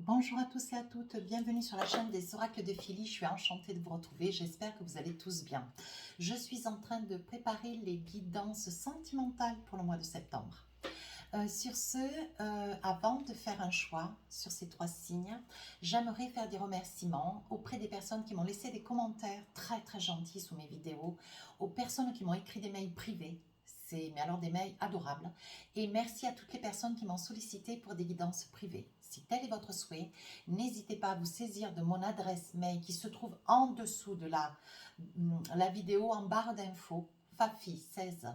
Bonjour à tous et à toutes, bienvenue sur la chaîne des oracles de Philly, je suis enchantée de vous retrouver, j'espère que vous allez tous bien. Je suis en train de préparer les guidances sentimentales pour le mois de septembre. Sur ce, avant de faire un choix sur ces 3 signes, j'aimerais faire des remerciements auprès des personnes qui m'ont laissé des commentaires très gentils sous mes vidéos, aux personnes qui m'ont écrit des mails privés, mais alors des mails adorables, et merci à toutes les personnes qui m'ont sollicité pour des guidances privées. Si tel est votre souhait, n'hésitez pas à vous saisir de mon adresse mail qui se trouve en dessous de la vidéo en barre d'infos, fafi16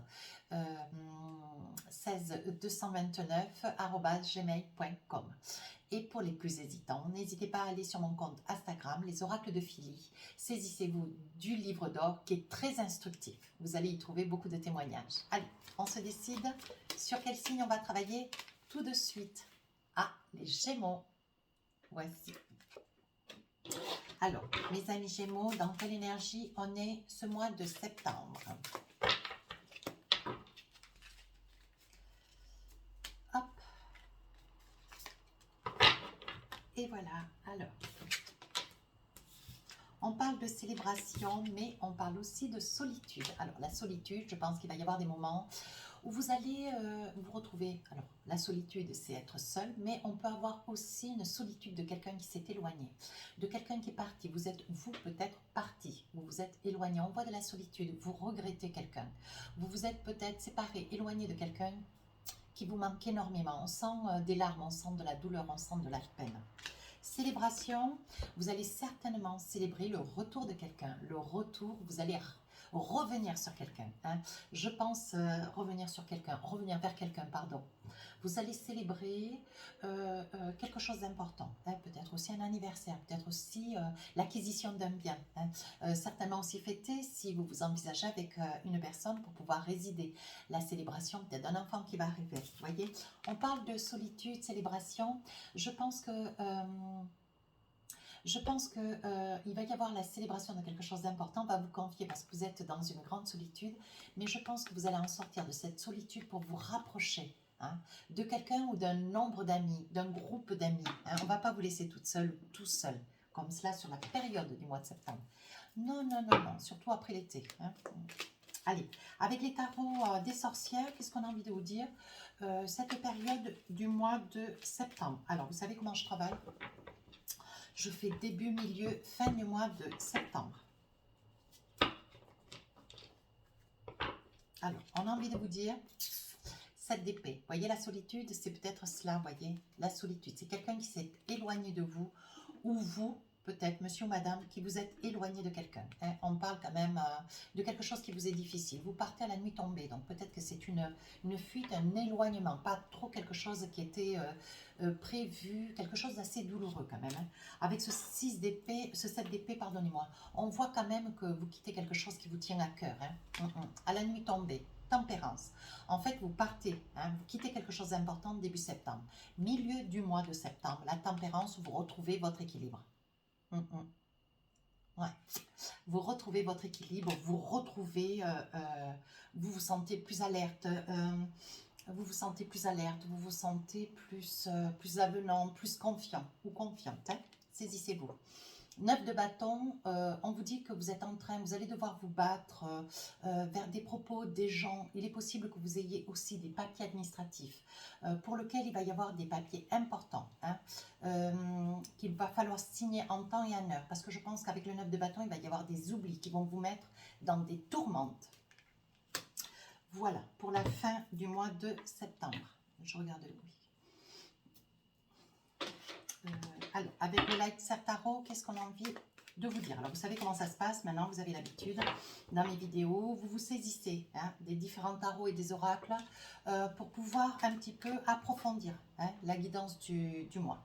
16 229 @gmail.com. Et pour les plus hésitants, n'hésitez pas à aller sur mon compte Instagram, les oracles de Philly. Saisissez-vous du livre d'or qui est très instructif. Vous allez y trouver beaucoup de témoignages. Allez, on se décide sur quel signe on va travailler tout de suite. Ah, les Gémeaux. Voici. Alors, mes amis Gémeaux, dans quelle énergie on est ce mois de septembre? Hop. Et voilà, alors, on parle de célébration, mais on parle aussi de solitude. Alors, la solitude, je pense qu'il va y avoir des moments où vous allez vous retrouver. Alors, la solitude, c'est être seul, mais on peut avoir aussi une solitude de quelqu'un qui s'est éloigné, de quelqu'un qui est parti. Vous êtes, vous, peut-être parti, vous vous êtes éloigné. On voit de la solitude, vous regrettez quelqu'un. Vous vous êtes peut-être séparé, éloigné de quelqu'un qui vous manque énormément. On sent des larmes, on sent de la douleur, on sent de la peine. Célébration, vous allez certainement célébrer le retour de quelqu'un. Le retour, vous allez revenir sur quelqu'un. Hein. Je pense revenir sur quelqu'un, revenir vers quelqu'un, pardon. Vous allez célébrer quelque chose d'important. Hein. Peut-être aussi un anniversaire, peut-être aussi l'acquisition d'un bien. Hein. Certainement aussi fêter si vous vous envisagez avec une personne pour pouvoir résider. La célébration peut-être d'un enfant qui va arriver. Vous voyez, on parle de solitude, célébration. Je pense que il va y avoir la célébration de quelque chose d'important, on va vous confier parce que vous êtes dans une grande solitude, mais je pense que vous allez en sortir de cette solitude pour vous rapprocher hein, de quelqu'un ou d'un nombre d'amis, d'un groupe d'amis. Hein. On ne va pas vous laisser toute seule ou tout seul, comme cela sur la période du mois de septembre. Non, surtout après l'été. Hein. Allez, avec les tarots des sorcières, qu'est-ce qu'on a envie de vous dire cette période du mois de septembre. Alors, vous savez comment je travaille? Je fais début, milieu, fin du mois de septembre. Alors, on a envie de vous dire 7 d'épée. Voyez la solitude, c'est peut-être cela, voyez, la solitude. C'est quelqu'un qui s'est éloigné de vous, ou vous, peut-être, monsieur ou madame, qui vous êtes éloigné de quelqu'un. Hein. On parle quand même de quelque chose qui vous est difficile. Vous partez à la nuit tombée, donc peut-être que c'est une fuite, un éloignement, pas trop quelque chose qui était prévu, quelque chose d'assez douloureux quand même. Hein. Avec ce 6 d'épée, ce 7 d'épée, pardonnez-moi, on voit quand même que vous quittez quelque chose qui vous tient à cœur. Hein. À la nuit tombée. Tempérance. En fait, vous partez, hein, vous quittez quelque chose d'important début septembre. Milieu du mois de septembre, la tempérance, vous retrouvez votre équilibre. Ouais. Vous retrouvez votre équilibre, vous retrouvez, vous vous sentez plus alerte, vous vous sentez plus alerte, vous vous sentez plus avenant, plus confiant ou confiante. Hein. Saisissez-vous. 9 de bâton, on vous dit que vous êtes en train, vous allez devoir vous battre vers des propos des gens. Il est possible que vous ayez aussi des papiers administratifs pour lesquels il va y avoir des papiers importants hein, qu'il va falloir signer en temps et en heure. Parce que je pense qu'avec le 9 de bâton, il va y avoir des oublis qui vont vous mettre dans des tourmentes. Voilà, pour la fin du mois de septembre. Je regarde le oui. Alors, avec le Light Tarot, qu'est-ce qu'on a envie de vous dire? Alors, vous savez comment ça se passe. Maintenant, vous avez l'habitude dans mes vidéos. Vous vous saisissez hein, des différents tarots et des oracles pour pouvoir un petit peu approfondir hein, la guidance du mois.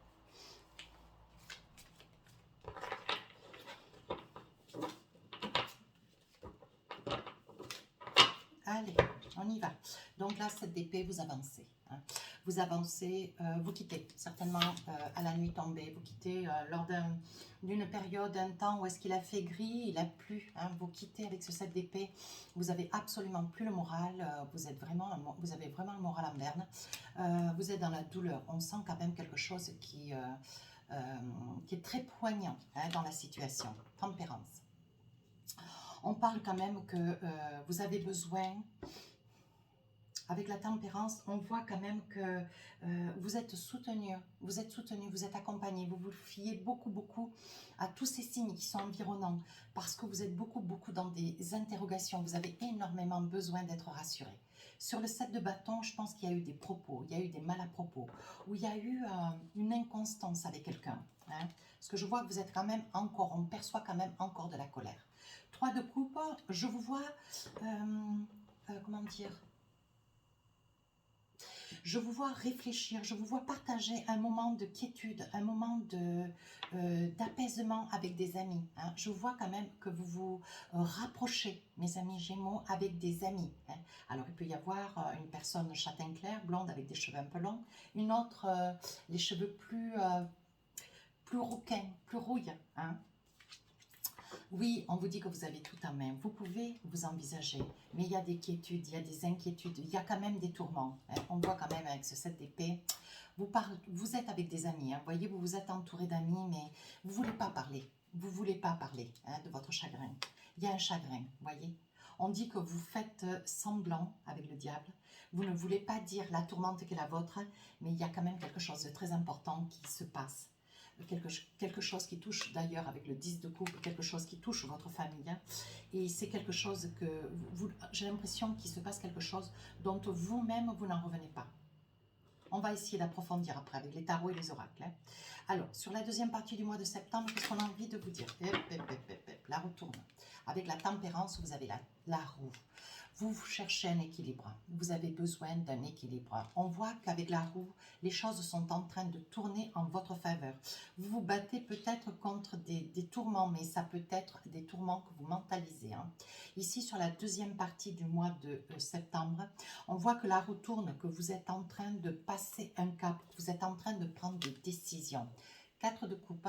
Allez, on y va. Donc là, cette d'épée, vous avancez. Hein. Vous avancez, vous quittez certainement à la nuit tombée. Vous quittez lors d'une période, d'un temps où est-ce qu'il a fait gris, il a plu. Hein. Vous quittez avec ce 7 d'épée. Vous avez absolument plus le moral. Vous avez vraiment le moral en berne. Vous êtes dans la douleur. On sent quand même quelque chose qui qui est très poignant hein, dans la situation. Tempérance. On parle quand même que vous avez besoin, avec la tempérance, on voit quand même que vous êtes soutenu, vous êtes accompagné, vous vous fiez beaucoup à tous ces signes qui sont environnants, parce que vous êtes beaucoup dans des interrogations, vous avez énormément besoin d'être rassuré. Sur le 7 de bâton, je pense qu'il y a eu des propos, il y a eu des mal à propos, ou il y a eu une inconstance avec quelqu'un. Hein, parce que je vois que vous êtes quand même encore, on perçoit quand même encore de la colère. 3 de coupe, je vous vois, comment dire, je vous vois réfléchir, je vous vois partager un moment de quiétude, un moment d'apaisement avec des amis. Hein. Je vois quand même que vous vous rapprochez, mes amis Gémeaux, avec des amis. Hein. Alors, il peut y avoir une personne châtain clair, blonde avec des cheveux un peu longs, une autre, les cheveux plus rouquins, plus rouilles. Hein. Oui, on vous dit que vous avez tout en main. Vous pouvez vous envisager, mais il y a des quiétudes, il y a des inquiétudes, il y a quand même des tourments. Hein. On voit quand même avec ce 7 d'épée, vous êtes avec des amis. Hein. Vous voyez, vous vous êtes entouré d'amis, mais vous ne voulez pas parler. Vous ne voulez pas parler hein, de votre chagrin. Il y a un chagrin, vous voyez. On dit que vous faites semblant avec le diable. Vous ne voulez pas dire la tourmente qui est la vôtre, mais il y a quand même quelque chose de très important qui se passe. Quelque chose qui touche d'ailleurs avec le 10 de coupe, quelque chose qui touche votre famille. Hein, et c'est quelque chose que, j'ai l'impression qu'il se passe quelque chose dont vous-même, vous n'en revenez pas. On va essayer d'approfondir après avec les tarots et les oracles. Hein. Alors, sur la deuxième partie du mois de septembre, qu'est-ce qu'on a envie de vous dire? La roue tourne. Avec la tempérance, vous avez la roue. Vous cherchez un équilibre, vous avez besoin d'un équilibre. On voit qu'avec la roue, les choses sont en train de tourner en votre faveur. Vous vous battez peut-être contre des tourments, mais ça peut être des tourments que vous mentalisez. Hein. Ici, sur la deuxième partie du mois de septembre, on voit que la roue tourne, que vous êtes en train de passer un cap, que vous êtes en train de prendre des décisions. 4 de coupe.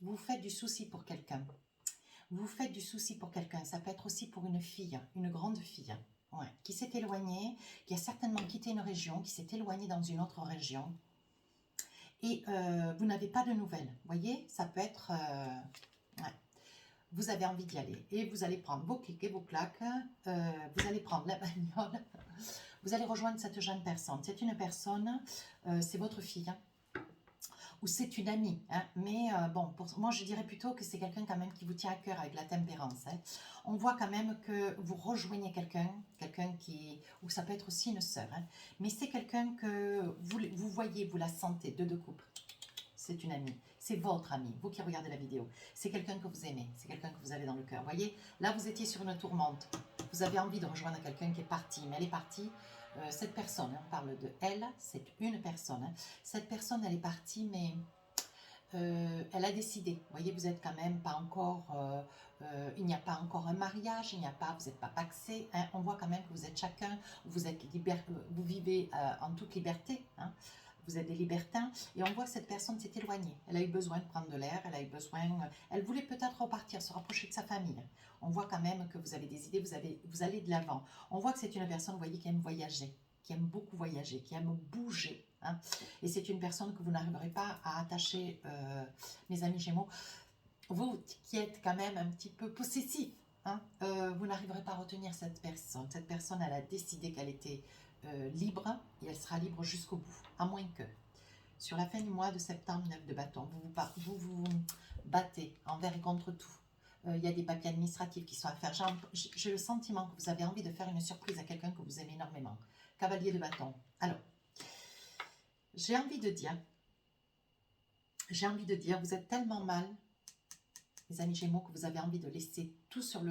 Vous faites du souci pour quelqu'un. Vous faites du souci pour quelqu'un, ça peut être aussi pour une fille, une grande fille, ouais, qui s'est éloignée, qui a certainement quitté une région, qui s'est éloignée dans une autre région, et vous n'avez pas de nouvelles, vous voyez, ça peut être, ouais, vous avez envie d'y aller, et vous allez prendre vos clics et vos claques, vous allez prendre la bagnole, vous allez rejoindre cette jeune personne, c'est une personne, c'est votre fille, ou c'est une amie. Hein. Mais bon, moi je dirais plutôt que c'est quelqu'un quand même qui vous tient à cœur avec la tempérance. Hein. On voit quand même que vous rejoignez quelqu'un qui, ou ça peut être aussi une sœur, hein. Mais c'est quelqu'un que vous voyez, vous la sentez, 2 de coupe. C'est une amie, c'est votre amie, vous qui regardez la vidéo. C'est quelqu'un que vous aimez, c'est quelqu'un que vous avez dans le cœur. Vous voyez, là vous étiez sur une tourmente. Vous avez envie de rejoindre quelqu'un qui est parti, mais elle est partie. Cette personne, on parle de elle, c'est une personne. Hein. Cette personne, elle est partie, mais elle a décidé. Vous voyez, vous êtes quand même pas encore, il n'y a pas encore un mariage, vous n'êtes pas paxé. Hein. On voit quand même que vous êtes chacun, vous vivez en toute liberté. Hein. Vous êtes des libertins, et on voit que cette personne s'est éloignée. Elle a eu besoin de prendre de l'air, elle voulait peut-être repartir, se rapprocher de sa famille. On voit quand même que vous avez des idées, vous allez de l'avant. On voit que c'est une personne, vous voyez, qui aime voyager, qui aime beaucoup voyager, qui aime bouger. Hein. Et c'est une personne que vous n'arriverez pas à attacher, mes amis Gémeaux. Vous qui êtes quand même un petit peu possessif, hein, vous n'arriverez pas à retenir cette personne. Cette personne, elle a décidé qu'elle était libre, et elle sera libre jusqu'au bout, à moins que, sur la fin du mois de septembre, 9 de bâton, vous battez envers et contre tout. Il y a des papiers administratifs qui sont à faire. J'ai le sentiment que vous avez envie de faire une surprise à quelqu'un que vous aimez énormément. Cavalier de bâton. Alors, j'ai envie de dire, vous êtes tellement mal, les amis Gémeaux, que vous avez envie de laisser tout sur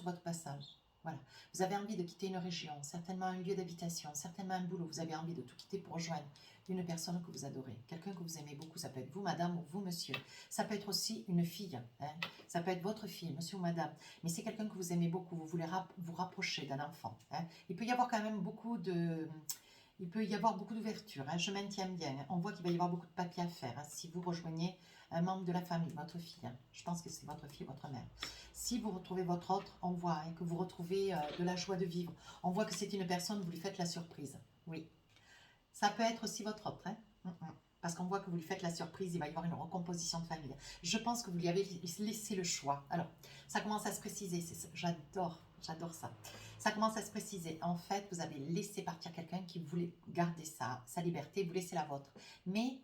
votre passage. Voilà. Vous avez envie de quitter une région, certainement un lieu d'habitation, certainement un boulot. Vous avez envie de tout quitter pour rejoindre une personne que vous adorez, quelqu'un que vous aimez beaucoup. Ça peut être vous, madame, ou vous, monsieur. Ça peut être aussi une fille. Hein. Ça peut être votre fille, monsieur ou madame. Mais c'est quelqu'un que vous aimez beaucoup. Vous voulez vous rapprocher d'un enfant. Hein. Il peut y avoir quand même beaucoup d'ouverture. Hein. Je maintiens bien. Hein. On voit qu'il va y avoir beaucoup de papiers à faire. Hein. Si vous rejoignez un membre de la famille, votre fille. Hein. Je pense que c'est votre fille, votre mère. Si vous retrouvez votre autre, on voit hein, que vous retrouvez de la joie de vivre. On voit que c'est une personne, vous lui faites la surprise. Oui. Ça peut être aussi votre autre, hein. Parce qu'on voit que vous lui faites la surprise, il va y avoir une recomposition de famille. Je pense que vous lui avez laissé le choix. Alors, ça commence à se préciser, j'adore ça. Ça commence à se préciser. En fait, vous avez laissé partir quelqu'un qui voulait garder sa liberté, vous laissez la vôtre. Mais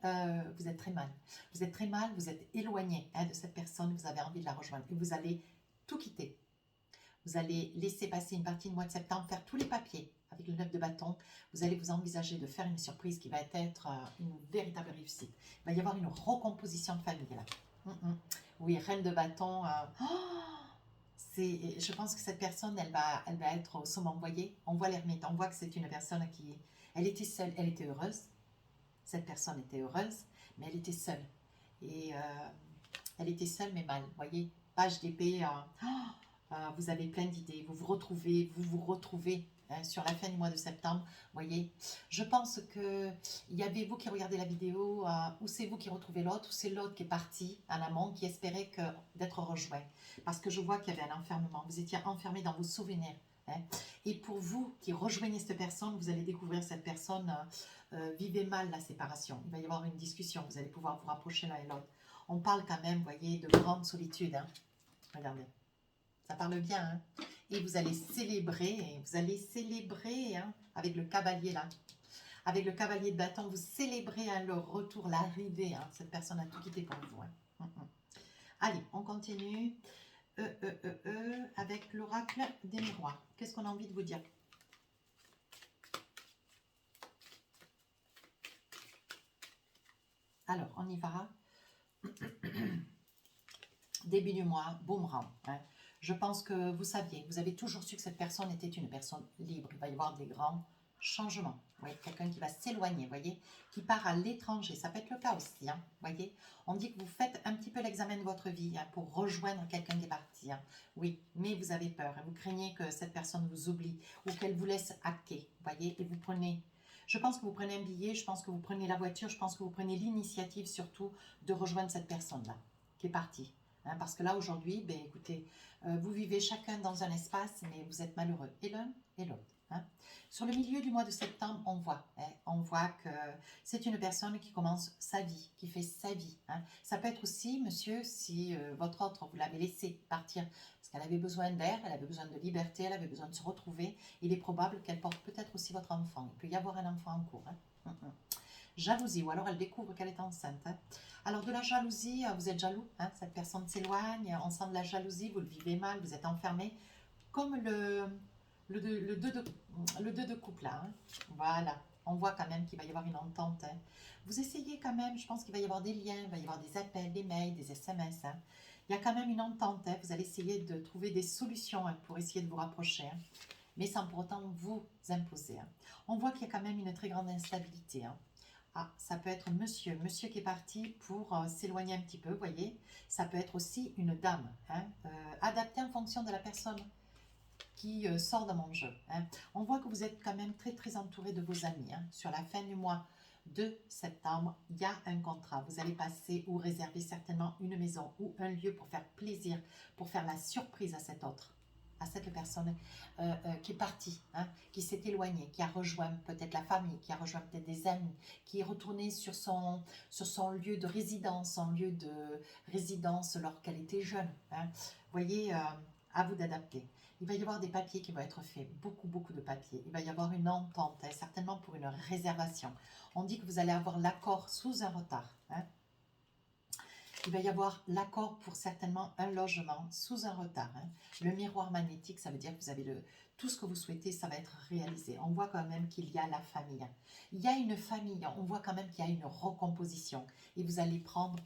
vous êtes très mal. Vous êtes très mal, vous êtes éloigné hein, de cette personne, vous avez envie de la rejoindre. Et vous allez tout quitter. Vous allez laisser passer une partie du mois de septembre, faire tous les papiers avec le 9 de bâton. Vous allez vous envisager de faire une surprise qui va être une véritable réussite. Il va y avoir une recomposition de famille là. Oui, reine de bâton. Je pense que cette personne, elle va être au sommet. Vous voyez, on voit l'ermite, on voit que c'est une personne qui... Elle était seule, elle était heureuse. Cette personne était heureuse, mais elle était seule. Et elle était seule, mais mal. Vous voyez, page d'épée... vous avez plein d'idées, vous vous retrouvez hein, sur la fin du mois de septembre. Voyez, je pense que il y avait vous qui regardez la vidéo, ou c'est vous qui retrouvez l'autre, ou c'est l'autre qui est parti en amont, qui espérait d'être rejoint. Parce que je vois qu'il y avait un enfermement, vous étiez enfermé dans vos souvenirs. Hein. Et pour vous qui rejoignez cette personne, vous allez découvrir cette personne, vivez mal la séparation. Il va y avoir une discussion, vous allez pouvoir vous rapprocher l'un et l'autre. On parle quand même, voyez, de grande solitude. Hein. Regardez. Ça parle bien, hein. Et vous allez célébrer hein, avec le cavalier là. Avec le cavalier de bâton, vous célébrez hein, le retour, l'arrivée. Hein. Cette personne a tout quitté pour vous. Hein. Allez, on continue avec l'oracle des miroirs. Qu'est-ce qu'on a envie de vous dire? Alors, on y va. Début du mois, boomerang. Hein. Je pense que vous saviez, vous avez toujours su que cette personne était une personne libre. Il va y avoir des grands changements. Vous voyez, quelqu'un qui va s'éloigner, voyez, qui part à l'étranger. Ça peut être le cas aussi, hein, voyez. On dit que vous faites un petit peu l'examen de votre vie hein, pour rejoindre quelqu'un qui est parti. Hein. Oui, mais vous avez peur. Hein, vous craignez que cette personne vous oublie ou qu'elle vous laisse hacker, voyez, et vous prenez... Je pense que vous prenez un billet, je pense que vous prenez la voiture, je pense que vous prenez l'initiative surtout de rejoindre cette personne-là qui est partie. Hein, parce que là, aujourd'hui, ben, écoutez, vous vivez chacun dans un espace, mais vous êtes malheureux, et l'un et l'autre. Hein. Sur le milieu du mois de septembre, on voit que c'est une personne qui commence sa vie, qui fait sa vie. Hein. Ça peut être aussi, monsieur, si votre autre, vous l'avez laissé partir, parce qu'elle avait besoin d'air, elle avait besoin de liberté, elle avait besoin de se retrouver, il est probable qu'elle porte peut-être aussi votre enfant. Il peut y avoir un enfant en cours. Hein. Jalousie, ou alors elle découvre qu'elle est enceinte. Hein. Alors de la jalousie, vous êtes jaloux, hein, cette personne s'éloigne, on sent de la jalousie, vous le vivez mal, vous êtes enfermé, comme le 2 de couple là. Hein. Voilà, on voit quand même qu'il va y avoir une entente. Hein. Vous essayez quand même, je pense qu'il va y avoir des liens, il va y avoir des appels, des mails, des SMS. Hein. Il y a quand même une entente, hein. Vous allez essayer de trouver des solutions hein, pour essayer de vous rapprocher. Hein. Mais sans pour autant vous imposer. Hein. On voit qu'il y a quand même une très grande instabilité. Hein. Ah, ça peut être monsieur qui est parti pour s'éloigner un petit peu, vous voyez. Ça peut être aussi une dame, hein, adaptée en fonction de la personne qui sort de mon jeu. Hein. On voit que vous êtes quand même très très entouré de vos amis. Hein. Sur la fin du mois de septembre, il y a un contrat. Vous allez passer ou réserver certainement une maison ou un lieu pour faire plaisir, pour faire la surprise à cet autre. À cette personne qui est partie, hein, qui s'est éloignée, qui a rejoint peut-être la famille, qui a rejoint peut-être des amis, qui est retournée sur son lieu de résidence, son lieu de résidence lorsqu'elle était jeune. Hein. Vous voyez, à vous d'adapter. Il va y avoir des papiers qui vont être faits, beaucoup, beaucoup de papiers. Il va y avoir une entente, hein, certainement pour une réservation. On dit que vous allez avoir l'accord sous un retard. Hein. Il va y avoir l'accord pour certainement un logement sous un retard. Hein. Le miroir magnétique, ça veut dire que vous avez tout ce que vous souhaitez, ça va être réalisé. On voit quand même qu'il y a la famille. Il y a une famille, on voit quand même qu'il y a une recomposition. Et vous allez prendre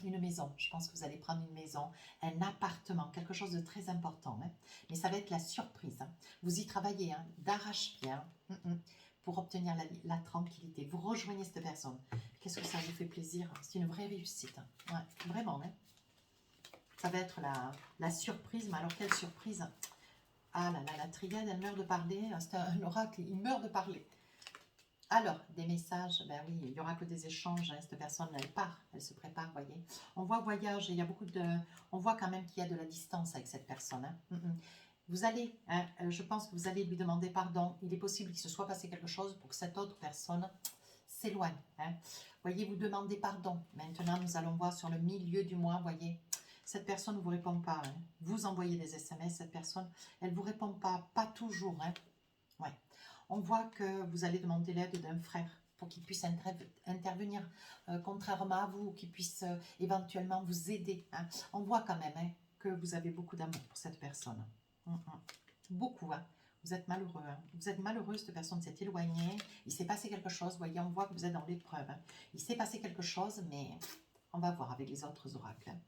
une maison. Je pense que vous allez prendre une maison, un appartement, quelque chose de très important. Hein. Mais ça va être la surprise. Hein. Vous y travaillez hein, d'arrache-pied. Hein. Pour obtenir la tranquillité. Vous rejoignez cette personne. Qu'est-ce que ça vous fait plaisir? C'est une vraie réussite. Hein. Ouais, vraiment. Hein. Ça va être la surprise. Mais alors, quelle surprise? Ah là là, la triade, elle meurt de parler. C'est un oracle, il meurt de parler. Alors, des messages, ben oui, il n'y aura que des échanges. Hein. Cette personne, elle part, elle se prépare, voyez. On voit voyage, il y a beaucoup de... On voit quand même qu'il y a de la distance avec cette personne. Hein. Vous allez, hein, je pense que vous allez lui demander pardon. Il est possible qu'il se soit passé quelque chose pour que cette autre personne s'éloigne. Hein. Voyez, vous demandez pardon. Maintenant, nous allons voir sur le milieu du mois, voyez. Cette personne ne vous répond pas. Hein. Vous envoyez des SMS, cette personne, elle ne vous répond pas toujours. Hein. Ouais. On voit que vous allez demander l'aide d'un frère pour qu'il puisse intervenir contrairement à vous, qu'il puisse éventuellement vous aider. Hein. On voit quand même hein, que vous avez beaucoup d'amour pour cette personne. Beaucoup, hein. Vous êtes malheureux. Hein. Vous êtes malheureux, cette personne s'est éloignée. Il s'est passé quelque chose. Vous voyez, on voit que vous êtes dans l'épreuve. Hein. Il s'est passé quelque chose, mais on va voir avec les autres oracles. Hein.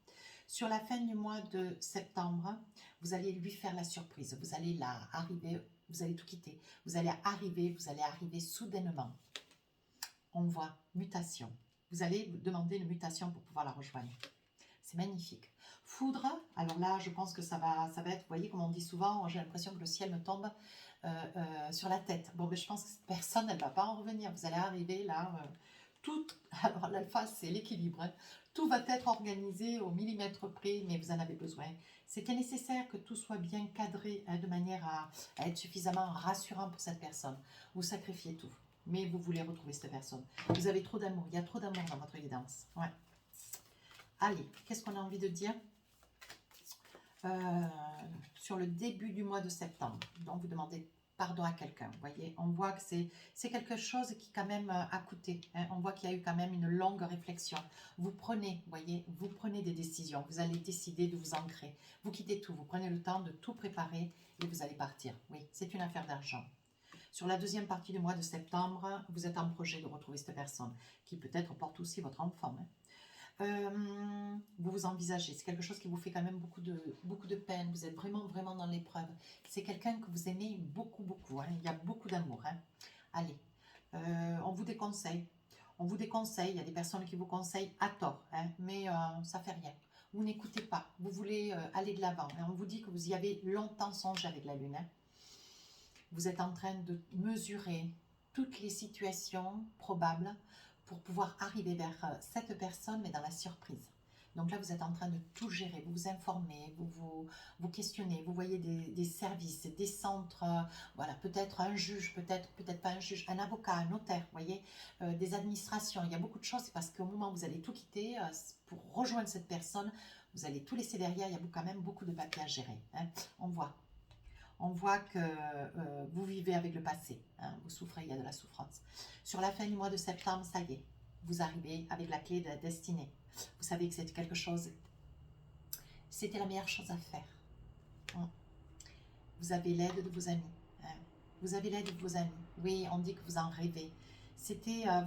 Sur la fin du mois de septembre, vous allez lui faire la surprise. Vous allez arriver, vous allez tout quitter. Vous allez arriver soudainement. On voit mutation. Vous allez demander une mutation pour pouvoir la rejoindre. C'est magnifique. Foudre, alors là, je pense que ça va être, vous voyez, comme on dit souvent, j'ai l'impression que le ciel me tombe sur la tête. Bon, mais je pense que cette personne, elle ne va pas en revenir. Vous allez arriver là, tout, alors l'alpha, c'est l'équilibre. Hein. Tout va être organisé au millimètre près, mais vous en avez besoin. C'était nécessaire que tout soit bien cadré hein, de manière à être suffisamment rassurant pour cette personne. Vous sacrifiez tout, mais vous voulez retrouver cette personne. Vous avez trop d'amour, il y a trop d'amour dans votre guidance. Ouais. Allez, qu'est-ce qu'on a envie de dire sur le début du mois de septembre? Donc, vous demandez pardon à quelqu'un. Vous voyez, on voit que c'est quelque chose qui quand même a coûté. Hein. On voit qu'il y a eu quand même une longue réflexion. Vous prenez, vous voyez, vous prenez des décisions. Vous allez décider de vous ancrer. Vous quittez tout. Vous prenez le temps de tout préparer et vous allez partir. Oui, c'est une affaire d'argent. Sur la deuxième partie du mois de septembre, vous êtes en projet de retrouver cette personne qui peut-être porte aussi votre enfant. Hein. Vous vous envisagez, c'est quelque chose qui vous fait quand même beaucoup de peine, vous êtes vraiment dans l'épreuve, c'est quelqu'un que vous aimez beaucoup, hein. Il y a beaucoup d'amour. Hein. Allez, on vous déconseille, il y a des personnes qui vous conseillent à tort, hein, mais ça fait rien, vous n'écoutez pas, vous voulez aller de l'avant, hein. On vous dit que vous y avez longtemps songé avec la lune, hein. Vous êtes en train de mesurer toutes les situations probables pour pouvoir arriver vers cette personne, mais dans la surprise. Donc là, vous êtes en train de tout gérer, vous vous informez, vous questionnez, vous voyez des services, des centres, voilà, peut-être un juge, peut-être pas un juge, un avocat, un notaire, vous voyez, des administrations. Il y a beaucoup de choses parce qu'au moment où vous allez tout quitter, pour rejoindre cette personne, vous allez tout laisser derrière, il y a quand même beaucoup de papiers à gérer. Hein. On voit que vous vivez avec le passé, hein, vous souffrez, il y a de la souffrance. Sur la fin du mois de septembre, ça y est, vous arrivez avec la clé de la destinée. Vous savez que c'est quelque chose, c'était la meilleure chose à faire. Hein. Vous avez l'aide de vos amis. Hein. Vous avez l'aide de vos amis. Oui, on dit que vous en rêvez.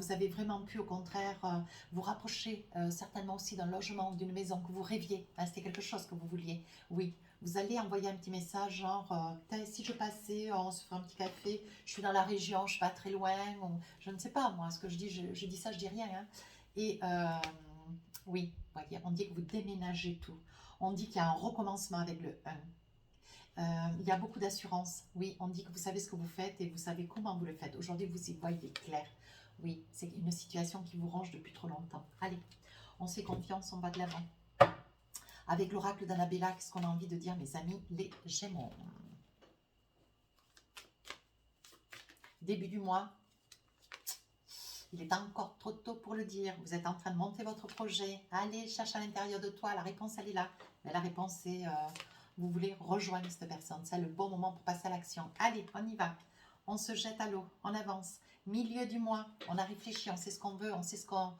Vous avez vraiment pu, au contraire, vous rapprocher certainement aussi d'un logement ou d'une maison que vous rêviez. Hein, c'était quelque chose que vous vouliez. Oui, vous allez envoyer un petit message genre, si je passais, on se fait un petit café, je suis dans la région, je suis pas très loin, ou, je ne sais pas, moi, ce que je dis, je dis ça, je dis rien. Hein. Et oui, voyez, on dit que vous déménagez tout. On dit qu'il y a un recommencement avec le 1. Il y a beaucoup d'assurance. Oui, on dit que vous savez ce que vous faites et vous savez comment vous le faites. Aujourd'hui, vous y voyez clair. Oui, c'est une situation qui vous ronge depuis trop longtemps. Allez, on se fait confiance, on va de l'avant. Avec l'oracle d'Annabella, qu'est-ce qu'on a envie de dire, mes amis, les Gémeaux? Début du mois, il est encore trop tôt pour le dire. Vous êtes en train de monter votre projet. Allez, cherche à l'intérieur de toi. La réponse, elle est là. Mais la réponse, c'est vous voulez rejoindre cette personne. C'est le bon moment pour passer à l'action. Allez, on y va. On se jette à l'eau. On avance. Milieu du mois, on a réfléchi. On sait ce qu'on veut. On sait ce qu'on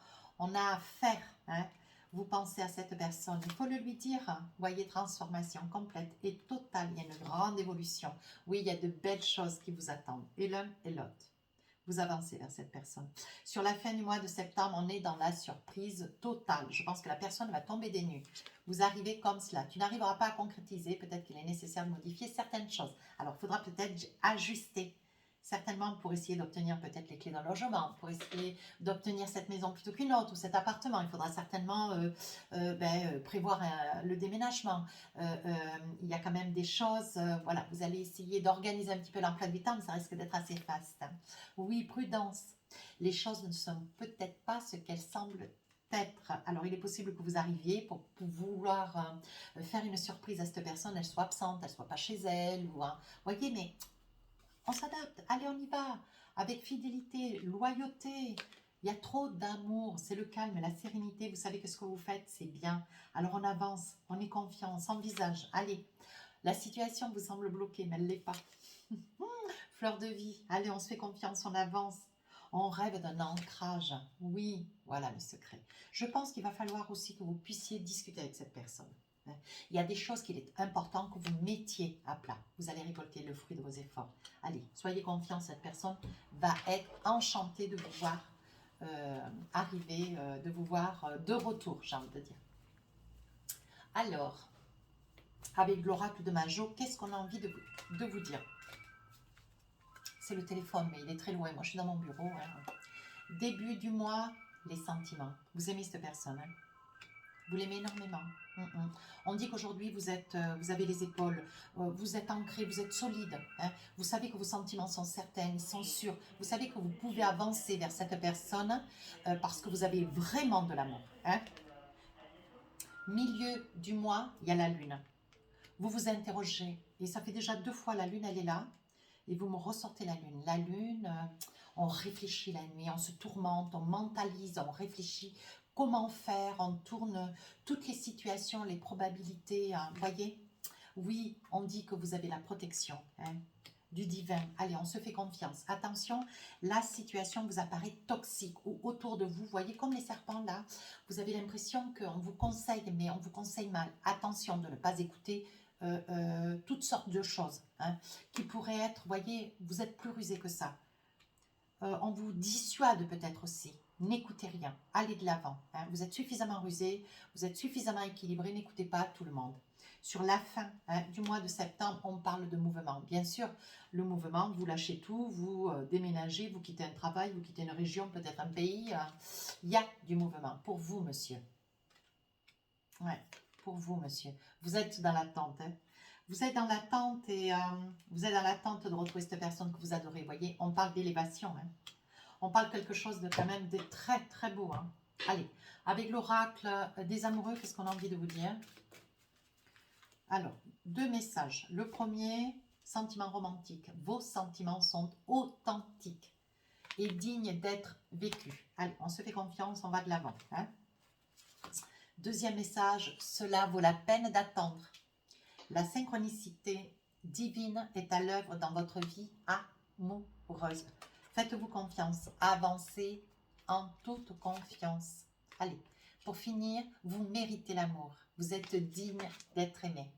a à faire. Hein. Vous pensez à cette personne. Il faut le lui dire. Voyez, transformation complète et totale. Il y a une grande évolution. Oui, il y a de belles choses qui vous attendent. Et l'un et l'autre. Vous avancez vers cette personne. Sur la fin du mois de septembre, on est dans la surprise totale. Je pense que la personne va tomber des nues. Vous arrivez comme cela. Tu n'arriveras pas à concrétiser. Peut-être qu'il est nécessaire de modifier certaines choses. Alors, il faudra peut-être ajuster. Certainement pour essayer d'obtenir peut-être les clés d'un logement, pour essayer d'obtenir cette maison plutôt qu'une autre, ou cet appartement. Il faudra certainement prévoir le déménagement. Il y a quand même des choses, voilà, vous allez essayer d'organiser un petit peu l'emploi du temps, mais ça risque d'être assez vaste. Oui, prudence. Les choses ne sont peut-être pas ce qu'elles semblent peut-être, alors il est possible que vous arriviez pour vouloir faire une surprise à cette personne, elle soit absente, elle soit pas chez elle, ou, voyez, mais on s'adapte, allez on y va, avec fidélité, loyauté. Il y a trop d'amour, c'est le calme, la sérénité, vous savez que ce que vous faites, c'est bien. Alors on avance, on est confiant, on s'envisage, allez. La situation vous semble bloquée, mais elle ne l'est pas. Fleur de vie, allez, on se fait confiance, on avance. On rêve d'un ancrage. Oui, voilà le secret. Je pense qu'il va falloir aussi que vous puissiez discuter avec cette personne. Il y a des choses qu'il est important que vous mettiez à plat. Vous allez récolter le fruit de vos efforts. Allez, soyez confiants, cette personne va être enchantée de vous voir arriver, de vous voir de retour, j'ai envie de dire. Alors, avec l'oracle de Majo, qu'est-ce qu'on a envie de vous dire? C'est le téléphone, mais il est très loin. Moi, je suis dans mon bureau. Hein. Début du mois, les sentiments. Vous aimez cette personne. Hein. Vous l'aimez énormément. On dit qu'aujourd'hui, vous avez les épaules, vous êtes ancré, vous êtes solide. Hein. Vous savez que vos sentiments sont certains, ils sont sûrs. Vous savez que vous pouvez avancer vers cette personne parce que vous avez vraiment de l'amour. Hein. Milieu du mois, il y a la lune. Vous vous interrogez, et ça fait déjà 2 fois la lune, elle est là. Et vous me ressortez la lune. La lune, on réfléchit la nuit, on se tourmente, on mentalise, on réfléchit comment faire, on tourne toutes les situations, les probabilités. Hein, voyez? Oui, on dit que vous avez la protection hein, du divin. Allez, on se fait confiance. Attention, la situation vous apparaît toxique ou autour de vous. Voyez comme les serpents là, vous avez l'impression qu'on vous conseille, mais on vous conseille mal. Attention de ne pas écouter toutes sortes de choses hein, qui pourraient être, voyez, vous êtes plus rusé que ça. On vous dissuade peut-être aussi. N'écoutez rien, allez de l'avant. Hein. Vous êtes suffisamment rusé, vous êtes suffisamment équilibré, n'écoutez pas tout le monde. Sur la fin hein, du mois de septembre, on parle de mouvement. Bien sûr, le mouvement, vous lâchez tout, vous déménagez, vous quittez un travail, vous quittez une région, peut-être un pays. Il y a du mouvement pour vous, monsieur. Ouais. Pour vous, monsieur. Vous êtes dans l'attente. Hein. Vous êtes dans l'attente et vous êtes dans l'attente de retrouver cette personne que vous adorez. Vous voyez, on parle d'élévation. Hein. On parle quelque chose de quand même de très très beau. Hein. Allez, avec l'oracle des amoureux, qu'est-ce qu'on a envie de vous dire? Alors, 2 messages. Le premier, sentiment romantique. Vos sentiments sont authentiques et dignes d'être vécus. Allez, on se fait confiance, on va de l'avant. Hein. Deuxième message, cela vaut la peine d'attendre. La synchronicité divine est à l'œuvre dans votre vie amoureuse. Faites-vous confiance, avancez en toute confiance. Allez, pour finir, vous méritez l'amour. Vous êtes digne d'être aimé.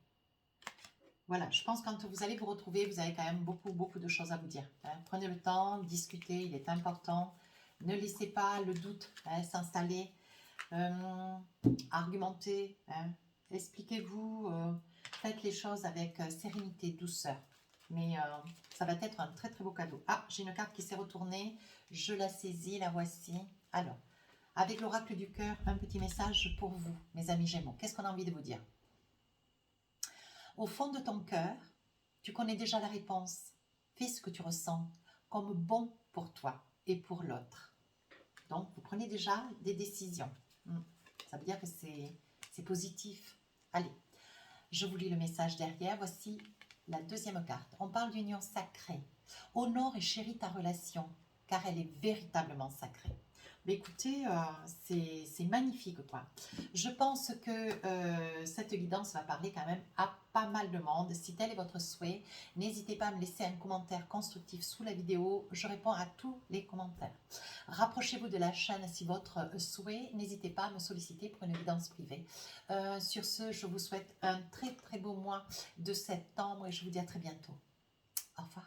Voilà, je pense que quand vous allez vous retrouver, vous avez quand même beaucoup de choses à vous dire. Hein. Prenez le temps, discutez, il est important. Ne laissez pas le doute hein, s'installer. Argumentez, hein. Expliquez-vous, faites les choses avec sérénité, douceur. Mais ça va être un très très beau cadeau. Ah, j'ai une carte qui s'est retournée, je la saisis, la voici. Alors, avec l'oracle du cœur, un petit message pour vous, mes amis Gémeaux. Qu'est-ce qu'on a envie de vous dire? Au fond de ton cœur, tu connais déjà la réponse. Fais ce que tu ressens comme bon pour toi et pour l'autre. Donc, vous prenez déjà des décisions. Ça veut dire que c'est positif. Allez, je vous lis le message derrière. Voici la deuxième carte. On parle d'union sacrée. Honore et chéris ta relation, car elle est véritablement sacrée. Mais écoutez, c'est magnifique, quoi. Je pense que cette guidance va parler quand même à pas mal de monde. Si tel est votre souhait, n'hésitez pas à me laisser un commentaire constructif sous la vidéo. Je réponds à tous les commentaires. Rapprochez-vous de la chaîne si votre souhait. N'hésitez pas à me solliciter pour une guidance privée. Sur ce, je vous souhaite un très très beau mois de septembre et je vous dis à très bientôt. Au revoir.